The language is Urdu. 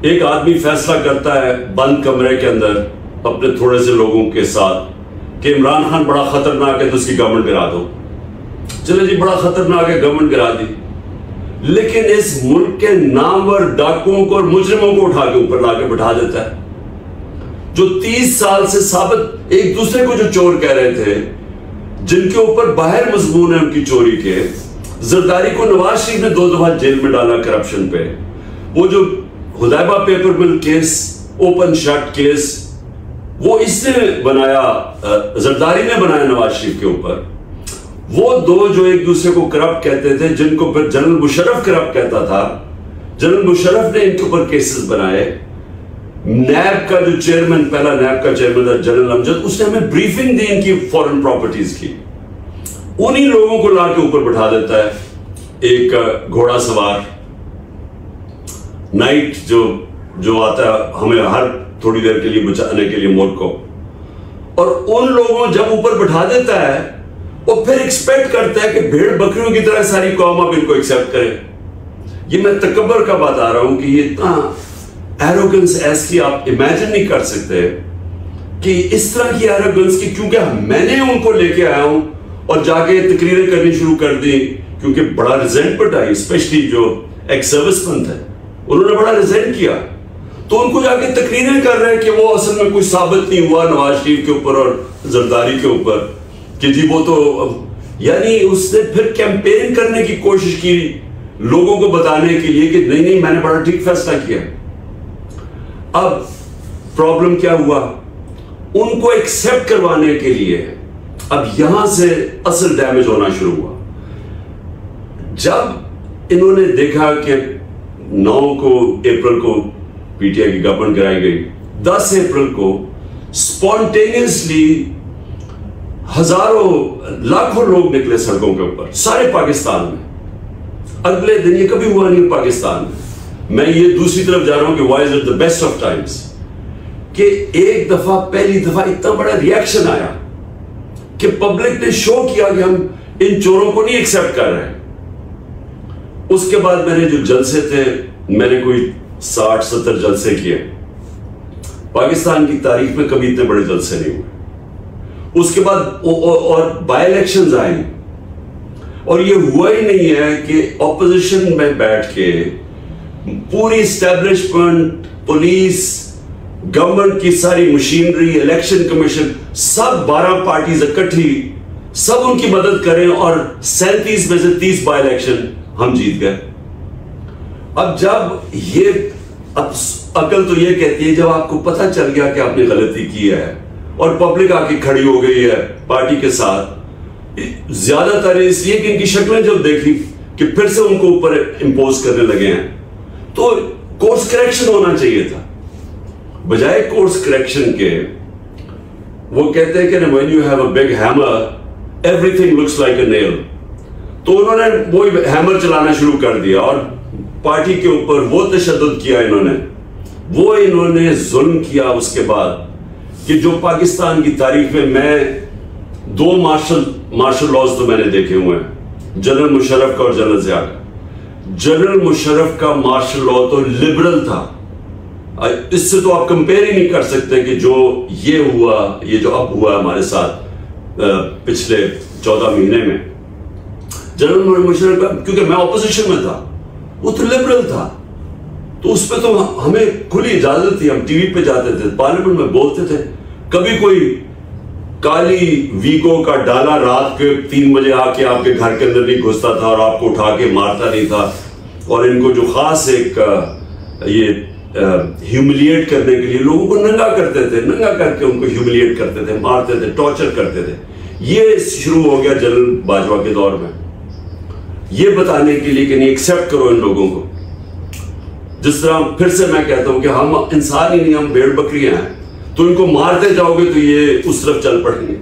ایک آدمی فیصلہ کرتا ہے بند کمرے کے اندر اپنے تھوڑے سے لوگوں کے ساتھ کہ عمران خان بڑا خطرناک ہے تو اس کی گورنمنٹ گرا دو. چلے جی بڑا خطرناک ہے، گورنمنٹ گرا دی، لیکن اس ملک کے نامور ڈاکوؤں کو اور مجرموں کو اٹھا کے اوپر لا کے بٹھا دیتا ہے، جو 30 سال سے ثابت ایک دوسرے کو جو چور کہہ رہے تھے، جن کے اوپر باہر مضمون ہے ان کی چوری کے. زرداری کو نواز شریف نے 2 دفعہ جیل میں ڈالا کرپشن پہ. وہ جو حدیبہ پیپر مل کیس، اوپن شٹ کیس، وہ اس نے بنایا، زرداری نے بنایا نواز شریف کے اوپر. وہ دو جو ایک دوسرے کو کرپٹ کہتے تھے، جن کو پھر جنرل مشرف کرپٹ کہتا تھا، جنرل مشرف نے ان کے اوپر کیسز بنائے. نیب کا جو چیئرمین، پہلا نیب کا چیئرمین تھا جنرل امجد، اس نے ہمیں بریفنگ دی ان کی فورن پراپرٹیز کی. انہی لوگوں کو لا کے اوپر بٹھا دیتا ہے ایک گھوڑا سوار نائٹ جو آتا ہے ہمیں ہر تھوڑی دیر کے لیے بچانے کے لیے ملک کو. اور ان لوگوں جب اوپر بٹھا دیتا ہے، وہ پھر ایکسپیکٹ کرتا ہے کہ بھیڑ بکریوں کی طرح ساری قوم اب ان کو ایکسپٹ کرے. یہ میں تکبر کا بتا رہا ہوں کہ یہ اتنا ایروگنس ایسی آپ امیجن نہیں کر سکتے کہ اس طرح کی ایروگنس کی، کیونکہ میں نے ان کو لے کے آیا ہوں اور جا کے تقریریں کرنی شروع کر دی، کیونکہ بڑا ریزنٹمنٹ آئی، اسپیشلی جو ایکس سروس مین تھے انہوں نے بڑا ریزنٹ کیا. تو ان کو جا کے تقریریں کر رہے ہیں کہ وہ اصل میں کوئی ثابت نہیں ہوا نواز شریف کے اوپر اور زرداری کے اوپر، کہ جی وہ تو، یعنی اس نے پھر کیمپین کرنے کی کوشش کی لوگوں کو بتانے کے لیے کہ نہیں میں نے بڑا ٹھیک فیصلہ کیا. اب پرابلم کیا ہوا، ان کو ایکسپٹ کروانے کے لیے اب یہاں سے اصل ڈیمیج ہونا شروع ہوا. جب انہوں نے دیکھا کہ 9 اپریل کو پی ٹی آئی کی گورنمنٹ گرائی گئی، 10 اپریل کو سپونٹینیسلی ہزاروں لاکھوں لوگ نکلے سڑکوں کے اوپر سارے پاکستان میں. اگلے دن یہ کبھی ہوا نہیں پاکستان میں. میں یہ دوسری طرف جا رہا ہوں کہ why is it the best of times، کہ ایک دفعہ پہلی دفعہ اتنا بڑا ریاکشن آیا کہ پبلک نے شو کیا کہ ہم ان چوروں کو نہیں ایکسپٹ کر رہے ہیں. اس کے بعد میں نے جو جلسے تھے، میں نے کوئی 60-70 جلسے کیے. پاکستان کی تاریخ میں کبھی اتنے بڑے جلسے نہیں ہوئے. اس کے بعد اور بائی الیکشنز آئیں، اور یہ ہوا ہی نہیں ہے کہ اپوزیشن میں بیٹھ کے پوری اسٹیبلشمنٹ، پولیس، گورنمنٹ کی ساری مشینری، الیکشن کمیشن، سب 12 پارٹیز اکٹھی سب ان کی مدد کریں، اور 37 میں سے 30 بائی الیکشن ہم جیت گئے. اب جب یہ عقل تو یہ کہتی ہے جب آپ کو پتہ چل گیا کہ آپ نے غلطی کی ہے اور پبلک آ کے کھڑی ہو گئی ہے پارٹی کے ساتھ، زیادہ تر اس لیے کہ ان کی شکلیں جب دیکھی کہ پھر سے ان کو اوپر امپوز کرنے لگے ہیں، تو کورس کریکشن ہونا چاہیے تھا. بجائے کورس کریکشن کے وہ کہتے ہیں کہ when you have a big hammer everything looks like a nail. تو انہوں نے وہی ہیمر چلانا شروع کر دیا اور پارٹی کے اوپر وہ تشدد کیا، انہوں نے ظلم کیا. اس کے بعد کہ جو پاکستان کی تاریخ میں 2 مارشل لاز تو میں نے دیکھے ہوئے ہیں، جنرل مشرف کا اور جنرل ضیاء کا. جنرل مشرف کا مارشل لا تو لبرل تھا، اس سے تو آپ کمپیئر ہی نہیں کر سکتے کہ جو یہ ہوا، یہ جو اب ہوا ہمارے ساتھ پچھلے 14 مہینے میں. جنرل مشرف کا، کیونکہ میں اپوزیشن میں تھا، وہ تو لبرل تھا، تو اس پہ تو ہمیں کھلی اجازت تھی، ہم ٹی وی پہ جاتے تھے، پارلیمنٹ میں بولتے تھے. کبھی کوئی کالی ویگو کا ڈالا رات کے 3 بجے آ کے آپ کے گھر کے اندر نہیں گھستا تھا اور آپ کو اٹھا کے مارتا نہیں تھا. اور ان کو جو خاص ایک یہ ہیوملیٹ کرنے کے لیے لوگوں کو ننگا کرتے تھے، ننگا کر کے ان کو ہیوملیٹ کرتے تھے، مارتے تھے، ٹارچر کرتے تھے. یہ شروع ہو گیا جنرل باجوہ کے دور میں، یہ بتانے کے لیے کہ نہیں ایکسپٹ کرو ان لوگوں کو. جس طرح پھر سے میں کہتا ہوں کہ ہم انسان ہی نہیں، ہم بھیڑ بکریاں ہیں، تو ان کو مارتے جاؤ گے تو یہ اس طرف چل پڑیں گے.